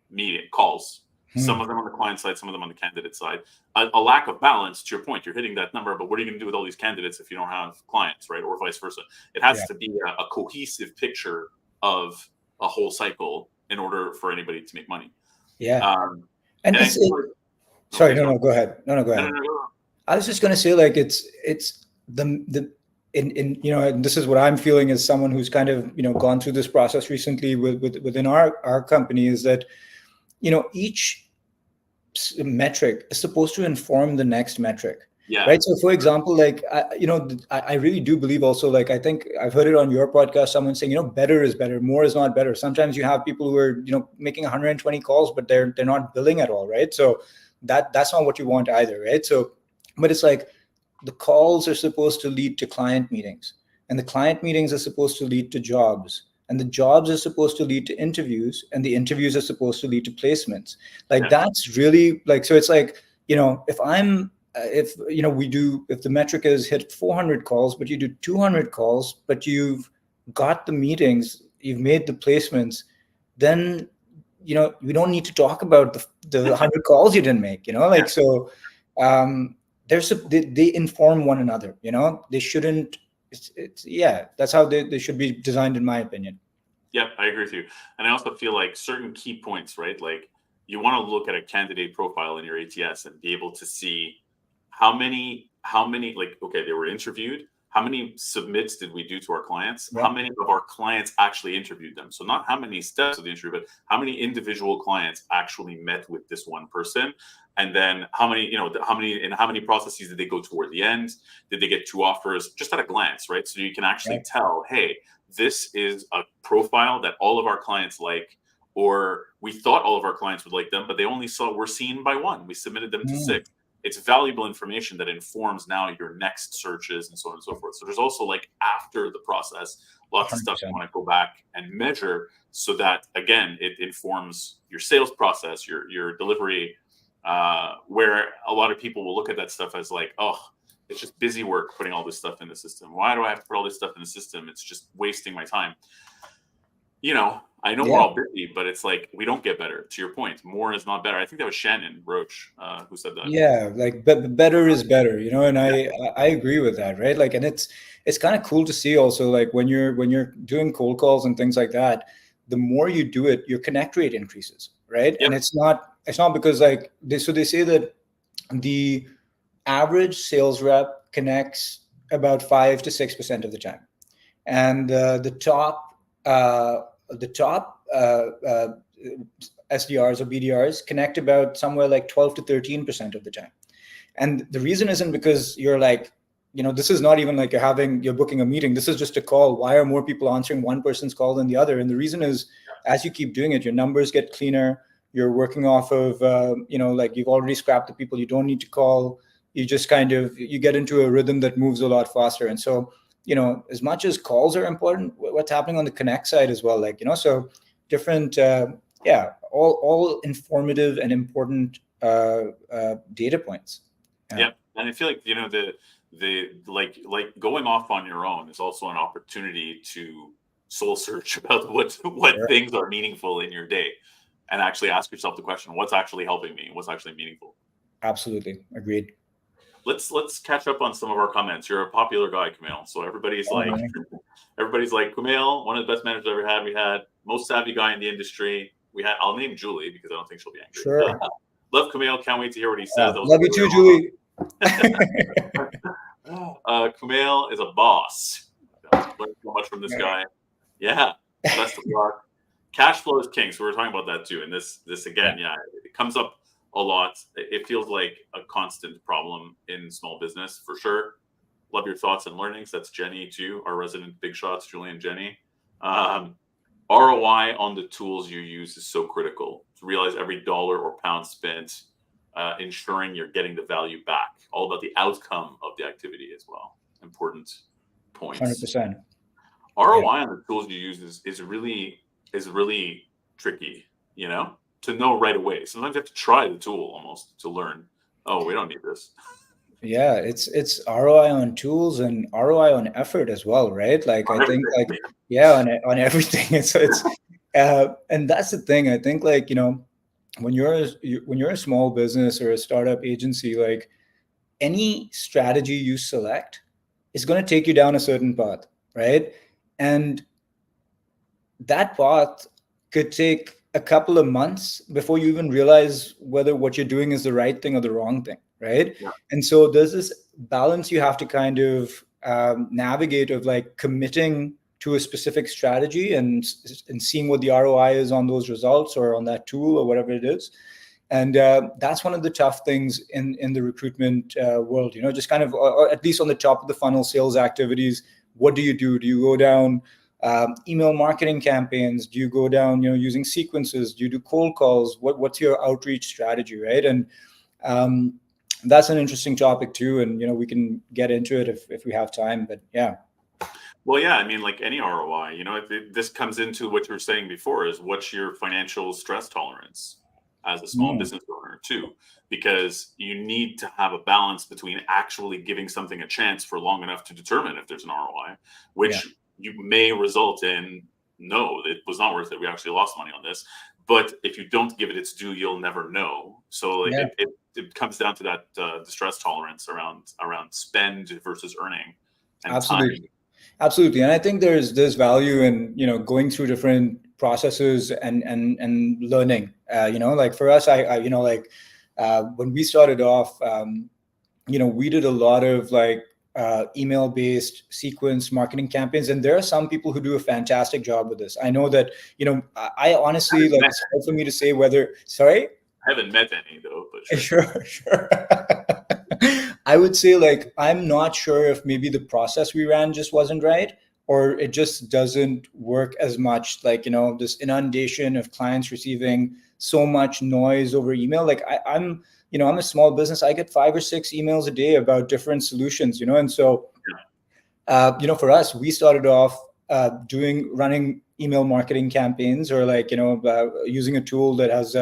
meeting calls. Some of them on the client side, some of them on the candidate side. A lack of balance, to your point, you're hitting that number, but what are you going to do with all these candidates if you don't have clients, right? Or vice versa. It has to be a cohesive picture of a whole cycle in order for anybody to make money. Yeah. Sorry, no, go ahead. No, go ahead. No. I was just going to say, like, it's the in and this is what I'm feeling as someone who's kind of gone through this process recently within our company, is that each metric is supposed to inform the next metric. Yeah. Right. So, for example, like, I really do believe also, like, I think I've heard it on your podcast, someone saying, better is better, more is not better. Sometimes you have people who are, making 120 calls, but they're not billing at all. Right. So that's not what you want either. Right. So, but it's like the calls are supposed to lead to client meetings, and the client meetings are supposed to lead to jobs, and the jobs are supposed to lead to interviews, and the interviews are supposed to lead to placements. Like, that's really like, so it's like, if I'm if if the metric is hit 400 calls, but you do 200 calls, but you've got the meetings, you've made the placements, then we don't need to talk about the 100 calls you didn't make. So they inform one another. They shouldn't. That's how they should be designed, in my opinion. Yep, I agree with you. And I also feel like certain key points, right? Like, you want to look at a candidate profile in your ATS and be able to see how many, like, okay, they were interviewed. How many submits did we do to our clients? Yeah. How many of our clients actually interviewed them? So not how many steps of the interview, but how many individual clients actually met with this one person? And then how many processes did they go toward the end? Did they get 2 offers? Just at a glance, right? So you can actually tell, hey, this is a profile that all of our clients like, or we thought all of our clients would like them, but they only were seen by 1. We submitted them to 6. It's valuable information that informs now your next searches and so on and so forth. So there's also, like, after the process, lots 100%. Of stuff you want to go back and measure, so that, again, it informs your sales process, your delivery, where a lot of people will look at that stuff as like, oh, it's just busy work putting all this stuff in the system. Why do I have to put all this stuff in the system? It's just wasting my time. I know we're all busy, but it's like, we don't get better. To your point, more is not better. I think that was Shannon Roach who said that. Yeah, like, better is better, and I agree with that, right? Like, and it's kind of cool to see also, like, when you're doing cold calls and things like that, the more you do it, your connect rate increases, right? Yep. And it's not because, like, they say that the average sales rep connects about 5 to 6% of the time, and the top SDRs or BDRs connect about somewhere like 12 to 13% of the time. And the reason isn't because you're like, this is not even like you're booking a meeting. This is just a call. Why are more people answering one person's call than the other? And the reason is, as you keep doing it, your numbers get cleaner. You're working off of, like, you've already scrapped the people you don't need to call. You just you get into a rhythm that moves a lot faster. And so, as much as calls are important, what's happening on the connect side as well, like, so different, all informative and important data points. Yeah, and I feel like the like going off on your own is also an opportunity to soul search about what things are meaningful in your day, and actually ask yourself the question: what's actually helping me? What's actually meaningful? Absolutely, agreed. Let's catch up on some of our comments. You're a popular guy, Kumail. So everybody's like, Kumail, one of the best managers I've ever had. We had most savvy guy in the industry. I'll name Julie because I don't think she'll be angry. Sure. Love Kumail. Can't wait to hear what he says. Love you too, Julie. Kumail is a boss. Learned so much from this guy. Yeah. Best of luck. Cash flow is king. So we're talking about that too. And this again, it comes up a lot. It feels like a constant problem in small business, for sure. Love your thoughts and learnings. That's Jenny too, our resident big shots, Julie and Jenny. ROI on the tools you use is so critical. To realize every dollar or pound spent, ensuring you're getting the value back. All about the outcome of the activity as well. Important points. 100%. ROI on the tools you use is really tricky, to know right away. Sometimes you have to try the tool almost to learn, oh, we don't need this. Yeah, it's ROI on tools and ROI on effort as well, right? Like, I think, like, on everything. It's and that's the thing. I think, like, when you're a small business or a startup agency, like, any strategy you select is going to take you down a certain path, right? And that path could take a couple of months before you even realize whether what you're doing is the right thing or the wrong thing, right? Yeah. And so there's this balance you have to kind of navigate of like committing to a specific strategy and seeing what the ROI is on those results or on that tool or whatever it is. And that's one of the tough things in the recruitment world, just kind of, or at least on the top of the funnel sales activities. What do you do? Do you go down email marketing campaigns? Do you go down, using sequences? Do you do cold calls? What's your outreach strategy, right? And that's an interesting topic too. And, we can get into it if we have time, but yeah. Well, yeah, I mean, like any ROI, this comes into what you were saying before is what's your financial stress tolerance as a small business owner too, because you need to have a balance between actually giving something a chance for long enough to determine if there's an ROI, which you may result in, no, it was not worth it. We actually lost money on this. But if you don't give it its due, you'll never know. So it comes down to that the stress tolerance around spend versus earning. And Absolutely. time. Absolutely. And I think there's value in, going through different processes and learning, like for us, I when we started off, we did a lot of like email based sequence marketing campaigns. And there are some people who do a fantastic job with this. I know that, I honestly, like, it's hard for me to say whether, sorry? I haven't met any though, but sure. I would say, like, I'm not sure if maybe the process we ran just wasn't right, or it just doesn't work as much. Like, this inundation of clients receiving so much noise over email. Like I'm a small business. I get 5 or 6 emails a day about different solutions, and so, for us, we started off running email marketing campaigns, or like, using a tool that has,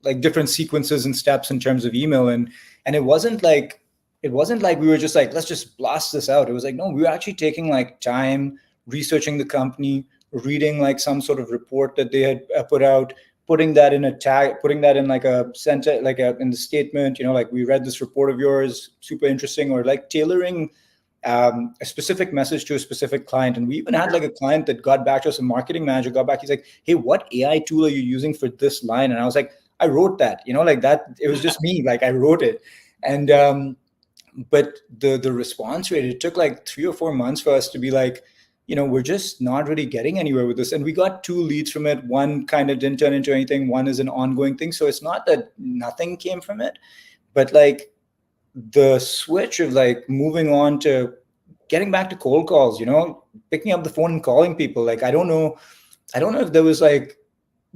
like different sequences and steps in terms of email. And it wasn't like we were just like, let's just blast this out. It was like, no, we were actually taking like time, researching the company, reading like some sort of report that they had put out, putting that in a tag, putting that in like a sentence, like in the statement, like, we read this report of yours, super interesting, or like tailoring a specific message to a specific client. And we even had like a client that got back to us, a marketing manager got back. He's like, hey, what AI tool are you using for this line? And I was like, I wrote that, like that. It was just me, like I wrote it. And but the response rate, it took like 3 or 4 months for us to be like, we're just not really getting anywhere with this. And we got 2 leads from it. One kind of didn't turn into anything. One is an ongoing thing. So it's not that nothing came from it, but like the switch of like moving on to getting back to cold calls, picking up the phone and calling people. Like, I don't know if there was like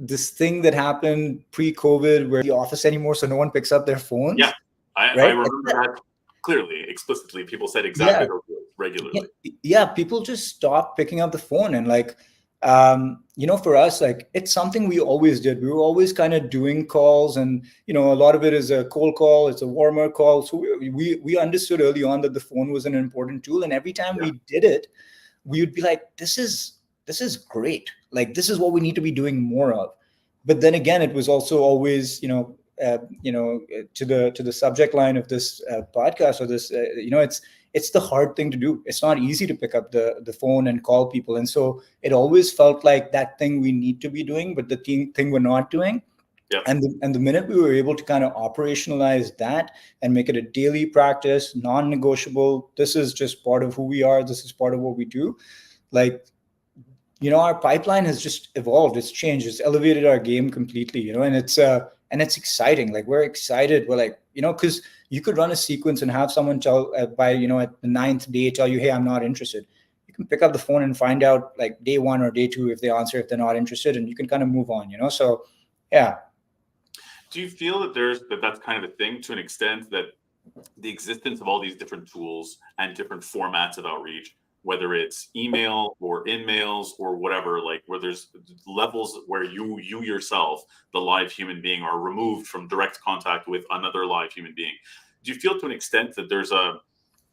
this thing that happened pre-COVID where the office anymore, so no one picks up their phones. Yeah, I remember that clearly, explicitly. People said exactly regularly. Yeah, people just stopped picking up the phone. And like, for us, like, it's something we always did. We were always kind of doing calls, and a lot of it is a cold call, it's a warmer call. So we understood early on that the phone was an important tool, and every time we did it, we would be like, this is great. Like, this is what we need to be doing more of. But then again, it was also always, to the subject line of this podcast, or this, it's the hard thing to do. It's not easy to pick up the phone and call people. And so it always felt like that thing we need to be doing, but the thing we're not doing. Yeah. And the minute we were able to kind of operationalize that and make it a daily practice, non-negotiable, this is just part of who we are, this is part of what we do. Like, our pipeline has just evolved. It's changed. It's elevated our game completely, and it's exciting. Like, we're excited. We're like, because you could run a sequence and have someone tell by, at the 9th day, tell you, hey, I'm not interested. You can pick up the phone and find out like day 1 or day 2 if they answer, if they're not interested, and you can kind of move on, So, yeah. Do you feel that that's kind of a thing to an extent, that the existence of all these different tools and different formats of outreach, whether it's email or in-mails or whatever, like where there's levels where you yourself, the live human being, are removed from direct contact with another live human being? Do you feel to an extent that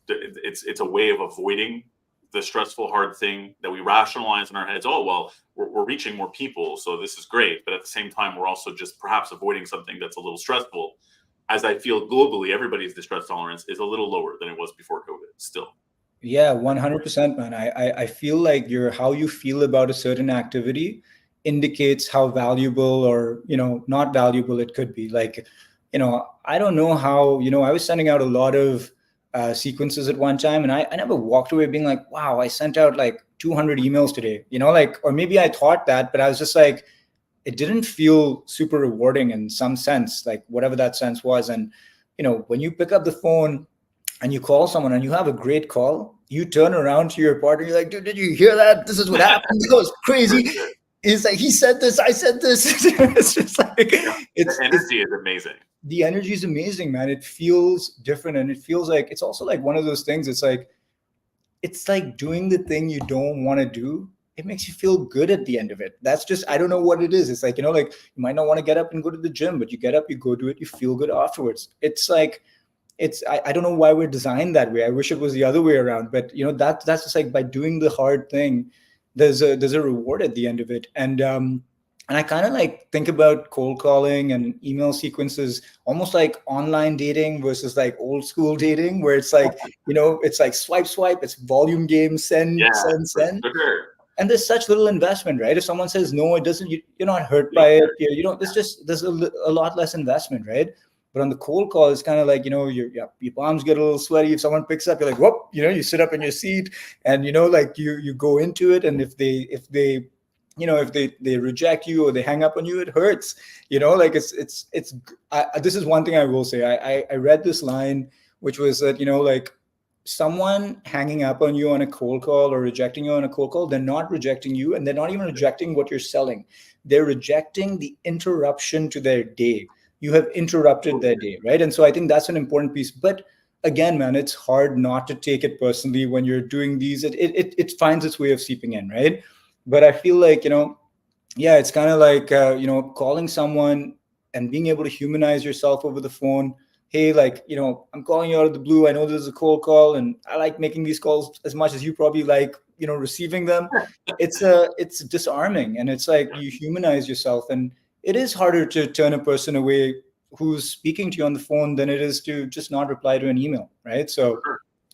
it's a way of avoiding the stressful, hard thing that we rationalize in our heads? Oh, well, we're reaching more people, so this is great. But at the same time, we're also just perhaps avoiding something that's a little stressful. As I feel globally, everybody's distress tolerance is a little lower than it was before COVID still. Yeah, 100%, man. I feel like how you feel about a certain activity indicates how valuable or, not valuable it could be. Like, I don't know how, I was sending out a lot of sequences at one time, and I never walked away being like, wow, I sent out like 200 emails today, like, or maybe I thought that, but I was just like, it didn't feel super rewarding in some sense, like whatever that sense was. And when you pick up the phone and you call someone and you have a great call, you turn around to your partner, you're like, dude, did you hear that? This is what happened. It was crazy. It's like, he said this, I said this. It's just like, the energy is amazing. The energy is amazing, man. It feels different, and it feels like it's also like one of those things. It's like doing the thing you don't want to do. It makes you feel good at the end of it. That's just, I don't know what it is. It's like, like you might not want to get up and go to the gym, but you get up, you go do it, you feel good afterwards. It's like, I don't know why we're designed that way. I wish it was the other way around, but that's just like, by doing the hard thing, there's a reward at the end of it. And I kind of like think about cold calling and email sequences almost like online dating versus like old school dating, where it's like, it's like swipe, it's volume game, send. Sure. And there's such little investment, right? If someone says no, it doesn't, you're not hurt by it. You don't, there's a lot less investment, right? But on the cold call, it's kind of like, your palms get a little sweaty. If someone picks up, you're like, whoop, you sit up in your seat, and like you go into it. And if they if they reject you or they hang up on you, it hurts. Like this is one thing I will say. I read this line, which was that, like, someone hanging up on you on a cold call or rejecting you on a cold call, they're not rejecting you, and they're not even rejecting what you're selling. They're rejecting the interruption to their day. You have interrupted their day, right? And so I think that's an important piece. But again, man, it's hard not to take it personally when you're doing these. It finds its way of seeping in, right? But I feel like, it's kind of like, calling someone and being able to humanize yourself over the phone. Hey, like, I'm calling you out of the blue. I know this is a cold call, and I like making these calls as much as you probably like, receiving them. It's disarming, and it's like you humanize yourself, and it is harder to turn a person away who's speaking to you on the phone than it is to just not reply to an email, right? So,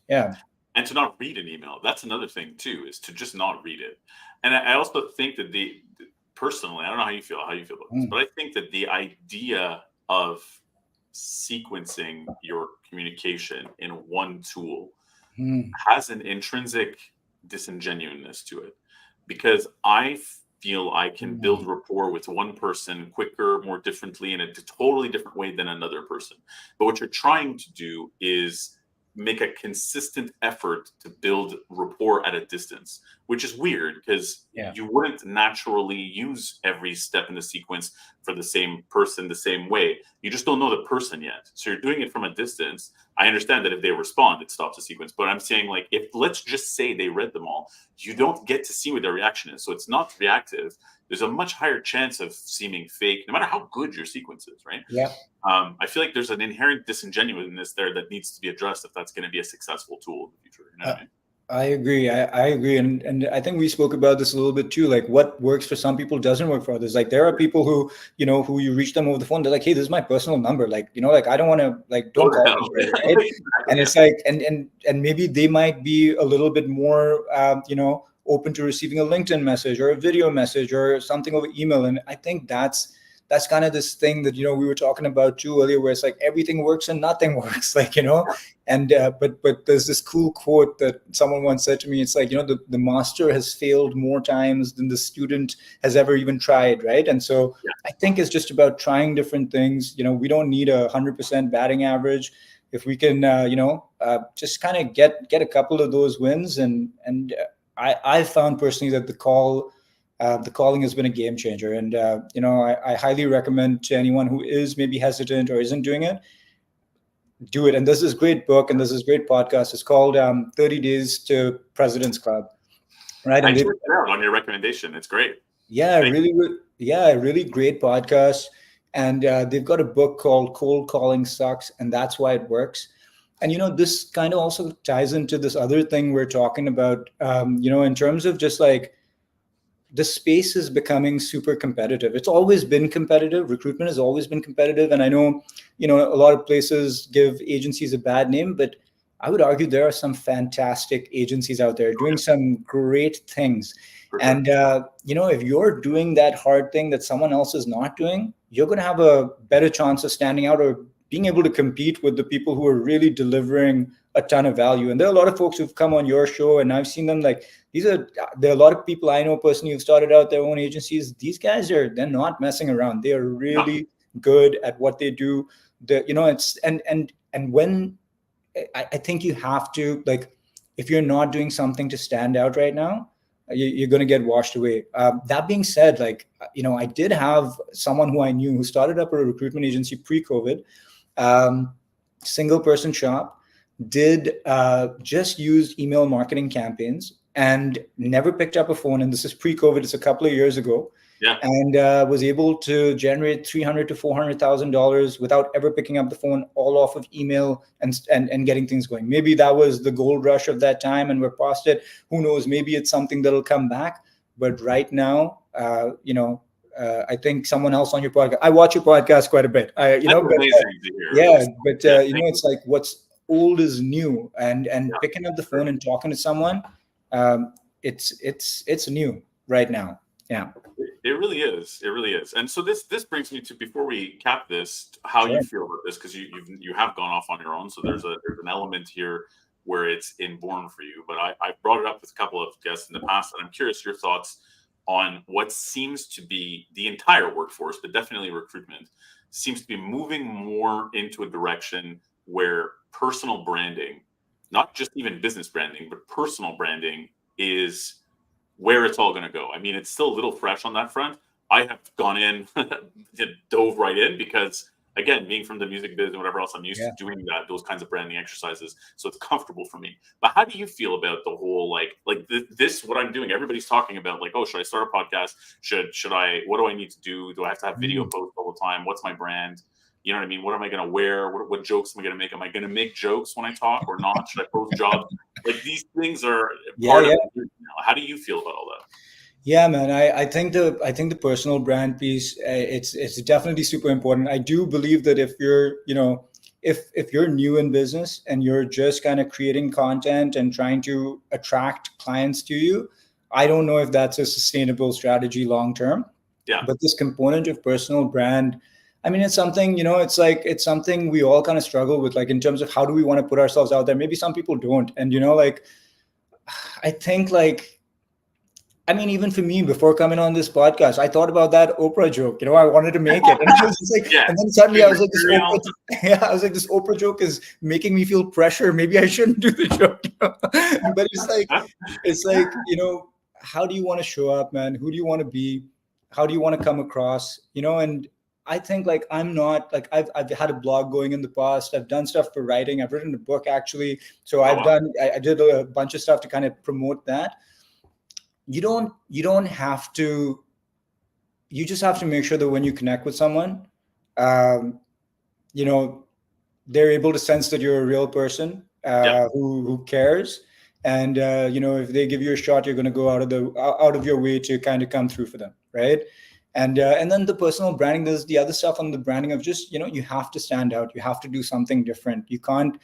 yeah. And to not read an email. That's another thing too, is to just not read it. And I also think that personally, I don't know how you feel about this, but I think that the idea of sequencing your communication in one tool has an intrinsic disingenuousness to it, because I feel I can build rapport with one person quicker, more differently, in a totally different way than another person. But what you're trying to do is make a consistent effort to build rapport at a distance, which is weird because you wouldn't naturally use every step in the sequence for the same person the same way. You just don't know the person yet. So you're doing it from a distance. I understand that if they respond, it stops the sequence. But I'm saying, like, if let's just say they read them all, you don't get to see what their reaction is. So it's not reactive. There's a much higher chance of seeming fake, no matter how good your sequence is, right? Yeah. I feel like there's an inherent disingenuousness there that needs to be addressed if that's going to be a successful tool in the future. You know what I mean? I agree. I agree. And I think we spoke about this a little bit too. Like, what works for some people doesn't work for others. Like, there are people who, who you reach them over the phone, they're like, hey, this is my personal number. Like, like, I don't want to, like, don't call me, right? And it's like, and maybe they might be a little bit more, open to receiving a LinkedIn message or a video message or something over email. And I think that's kind of this thing that, we were talking about too earlier, where it's like everything works and nothing works, like, and but there's this cool quote that someone once said to me. It's like, the master has failed more times than the student has ever even tried, right? And so I think it's just about trying different things. We don't need 100% batting average. If we can, just kind of get a couple of those wins, and I found personally that the calling has been a game changer. And, I highly recommend to anyone who is maybe hesitant or isn't doing it, do it. And there's this great book and there's this great podcast. It's called 30 Days to President's Club. Right. I checked it out on your recommendation. It's great. Yeah, really great podcast. And they've got a book called Cold Calling Sucks, and That's Why It Works. And, this kind of also ties into this other thing we're talking about, in terms of just like, the space is becoming super competitive. It's always been competitive. Recruitment has always been competitive. And I know, a lot of places give agencies a bad name, but I would argue there are some fantastic agencies out there doing some great things. And, if you're doing that hard thing that someone else is not doing, you're going to have a better chance of standing out or being able to compete with the people who are really delivering a ton of value. And there are a lot of folks who've come on your show, and I've seen them, like, there are a lot of people I know personally who've started out their own agencies. These guys they're not messing around. They are really good at what they do. It's and when I think you have to, like, if you're not doing something to stand out right now, you're going to get washed away. That being said, like, I did have someone who I knew who started up a recruitment agency pre-COVID, single person shop, did just used email marketing campaigns and never picked up a phone. And this is pre-COVID. It's a couple of years ago. Yeah. And was able to generate $300,000 to $400,000 without ever picking up the phone, all off of email and getting things going. Maybe that was the gold rush of that time, and we're past it. Who knows? Maybe it's something that'll come back. But right now, I think someone else on your podcast. I watch your podcast quite a bit. Amazing to hear. Yeah, but it's like what's old is new, and picking up the phone and talking to someone, it's new right now. Yeah. It really is. It really is. And so this brings me to, before we cap this, how you feel about this, because you have gone off on your own. So there's an element here where it's inborn for you. But I brought it up with a couple of guests in the past, and I'm curious your thoughts on what seems to be the entire workforce, but definitely recruitment, seems to be moving more into a direction where personal branding, not just even business branding, but personal branding is where it's all going to go. I mean, it's still a little fresh on that front. I have gone in, dove right in, because again, being from the music biz and whatever else, I'm used to doing those kinds of branding exercises. So it's comfortable for me. But how do you feel about the whole, like this, what I'm doing? Everybody's talking about, like, oh, should I start a podcast? Should I, what do I need to do? Do I have to have video posts all the time? What's my brand? You know what I mean? What am I going to wear? What jokes am I going to make? Am I going to make jokes when I talk or not? Should I post jobs? Like, these things are part of it now. How do you feel about all that? Yeah, man. I think the personal brand piece, it's definitely super important. I do believe that if you're, if you're new in business and you're just kind of creating content and trying to attract clients to you, I don't know if that's a sustainable strategy long term. Yeah. But this component of personal brand, I mean, it's something, it's something we all kind of struggle with, like, in terms of how do we want to put ourselves out there. Maybe some people don't. And, I think, like, I mean, even for me, before coming on this podcast, I thought about that Oprah joke. I wanted to make it, and I was just like, and then suddenly I was like, this Oprah joke is making me feel pressure. Maybe I shouldn't do the joke. But it's like, how do you want to show up, man? Who do you want to be? How do you want to come across? And I think, like, I'm not, like, I've had a blog going in the past. I've done stuff for writing. I've written a book, actually. So I did a bunch of stuff to kind of promote that. You don't have to, you just have to make sure that when you connect with someone, they're able to sense that you're a real person who cares. And, if they give you a shot, you're going to go out of your way to kind of come through for them. Right. And then the personal branding, there's the other stuff on the branding of just, you have to stand out. You have to do something different. You can't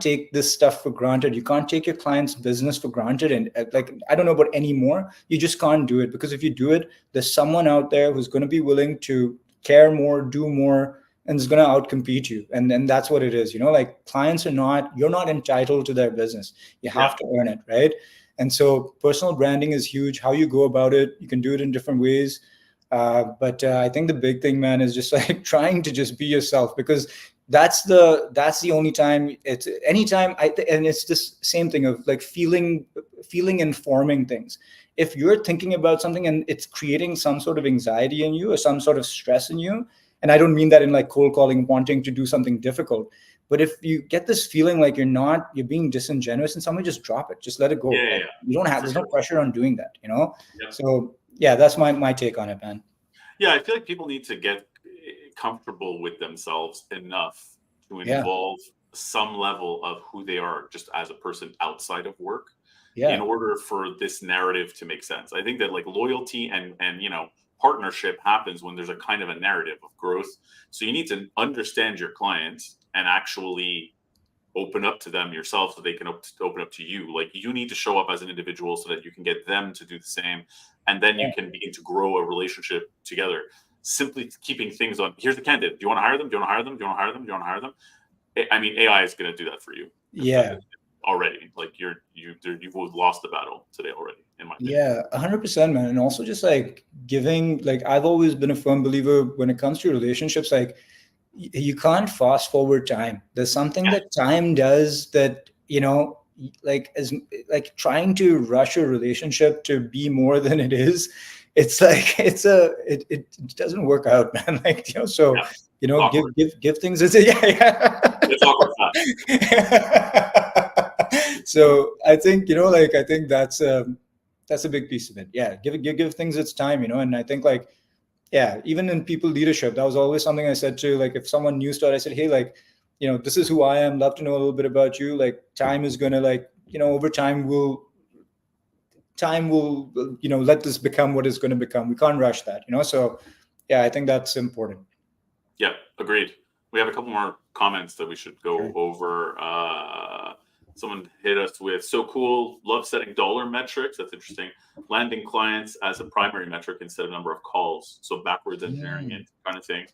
take this stuff for granted. You can't take your client's business for granted. And like, I don't know about anymore. You just can't do it, because if you do it, there's someone out there who's going to be willing to care more, do more, and is going to outcompete you. And then that's what it is. Like, clients you're not entitled to their business. You have to earn it. Right. And so personal branding is huge. How you go about it, you can do it in different ways. But I think the big thing, man, is just like trying to just be yourself, because that's the only time. It's anytime. And it's this same thing of like feeling informing things. If you're thinking about something and it's creating some sort of anxiety in you or some sort of stress in you, and I don't mean that in like cold calling, wanting to do something difficult, but if you get this feeling like you're being disingenuous in some way, just drop it, just let it go. Yeah. You don't have, there's no pressure on doing that, So yeah, that's my take on it, man. Yeah, I feel like people need to get comfortable with themselves enough to involve some level of who they are just as a person outside of work in order for this narrative to make sense. I think that, like, loyalty and partnership happens when there's a kind of a narrative of growth. So you need to understand your clients and actually open up to them yourself so they can open up to you. Like, you need to show up as an individual so that you can get them to do the same. And then you can begin to grow a relationship together. simply keeping things on. Here's the candidate. Do you want to hire them? Do you want to hire them? Do you want to hire them? Do you want to hire them? I mean, AI is going to do that for you. Yeah. Already, like you've lost the battle today already, in my opinion. Yeah, 100%, man. And also just like giving, like I've always been a firm believer when it comes to relationships, like you can't fast forward time. There's something that time does that, like as like trying to rush a relationship to be more than it is. It's like it doesn't work out, man. Like, so give things as it's awkward. So I think I think that's a big piece of it. Yeah, give things its time, and I think like even in people leadership, that was always something I said to, like, if someone new started, I said, hey, like, this is who I am, love to know a little bit about you. Like, time is gonna, like, over time will let this become what it's going to become. We can't rush that, so I think that's important. Yeah, agreed. We have a couple more comments that we should go over. Someone hit us with, so cool, love setting dollar metrics. That's interesting. Landing clients as a primary metric instead of number of calls. So backwards engineering it kind of thing.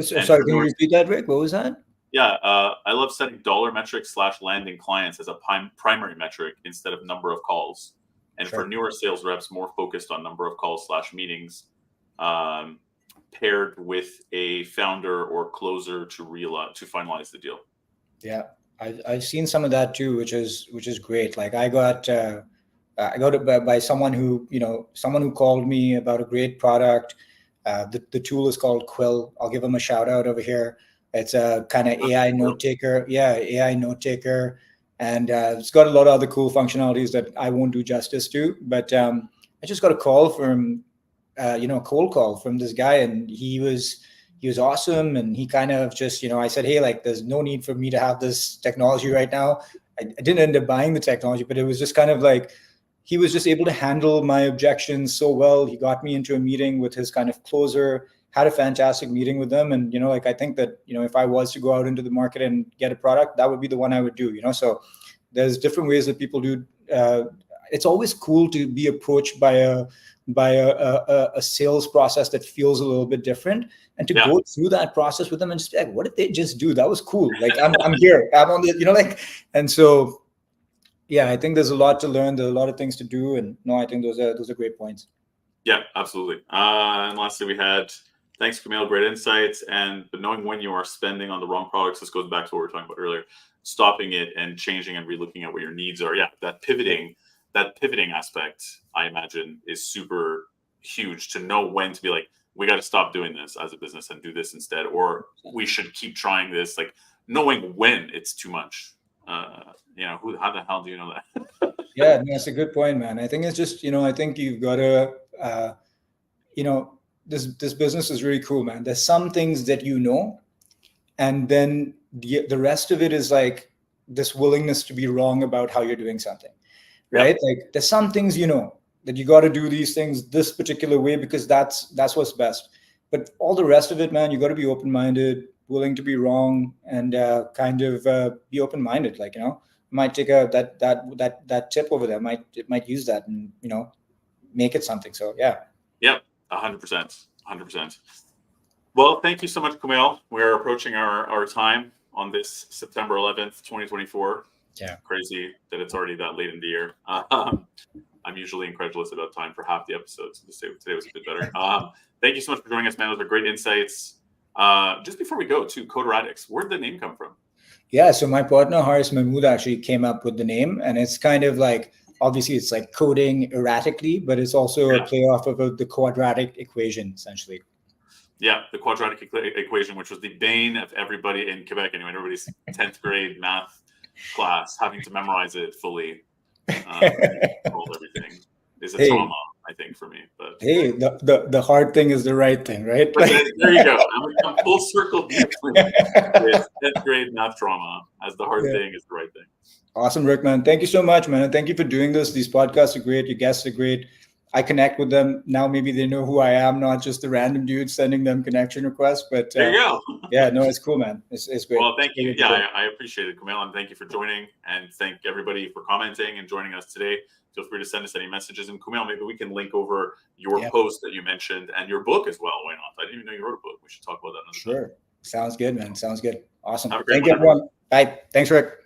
Sorry, can you repeat that, Rick? What was that? Yeah, I love setting dollar metrics / landing clients as a primary metric instead of number of calls. And for newer sales reps, more focused on number of calls / meetings, paired with a founder or closer to finalize the deal. Yeah, I've seen some of that too, which is great. Like I got it by someone who called me about a great product. The tool is called Quill. I'll give them a shout out over here. It's a kind of AI note taker. Yeah, AI note taker. And it's got a lot of other cool functionalities that I won't do justice to. But I just got a call from, a cold call from this guy, and he was awesome. And he kind of just, I said, hey, like, there's no need for me to have this technology right now. I didn't end up buying the technology, but it was just kind of like, he was just able to handle my objections so well. He got me into a meeting with his kind of closer, had a fantastic meeting with them. And, I think that, if I was to go out into the market and get a product, that would be the one I would do, so there's different ways that people do. It's always cool to be approached by a sales process that feels a little bit different, and to go through that process with them and just be like, what did they just do? That was cool. Like, I'm here, I'm on the, and so, I think there's a lot to learn. There's a lot of things to do. And no, I think those are great points. Yeah, absolutely. And lastly, we had, thanks, Camille, great insights. But knowing when you are spending on the wrong products, this goes back to what we were talking about earlier, stopping it and changing and relooking at what your needs are. Yeah, that pivoting aspect, I imagine, is super huge, to know when to be like, we got to stop doing this as a business and do this instead, or we should keep trying this, like knowing when it's too much. How the hell do you know that? Yeah, no, that's a good point, man. I think it's just, I think you've got to, this business is really cool, man. There's some things that and then the rest of it is like this willingness to be wrong about how you're doing something, right? Yep. Like there's some things that you got to do these things this particular way because that's what's best. But all the rest of it, man, you got to be open-minded, willing to be wrong, and kind of be open-minded. Like, might take that tip over there, might use that and make it something. So yeah. Yep, 100%. Well, thank you so much, Kumail. We're approaching our time on this September 11th, 2024. Yeah. Crazy that it's already that late in the year. I'm usually incredulous about time for half the episodes. So today was a bit better. Thank you so much for joining us, man. Those are great insights. Just before we go to Coder Addicts, where did the name come from? Yeah, so my partner Haris Mahmood actually came up with the name, and it's kind of like, obviously it's like coding erratically, but it's also a play off of the quadratic equation, essentially. Yeah, the quadratic equation, which was the bane of everybody in Quebec anyway, everybody's 10th grade math class, having to memorize it fully. Everything is a trauma, I think, for me. But hey, the hard thing is the right thing, right? But there you go. I'm full circle beautifully with 10th grade math trauma as the hard thing is the right thing. Awesome, Rick, man. Thank you so much, man. And thank you for doing this. These podcasts are great. Your guests are great. I connect with them now. Maybe they know who I am, not just the random dude sending them connection requests. But there you go. yeah, no, it's cool, man. It's great. Well, thank you. Yeah, I appreciate it, Kumail, and thank you for joining, and thank everybody for commenting and joining us today. Feel free to send us any messages. And Kumail, maybe we can link over your post that you mentioned and your book as well. Why not? I didn't even know you wrote a book. We should talk about that another time. Sure. Sounds good, man. Sounds good. Awesome. Have a great Thank you, everyone. Bye. Thanks, Rick.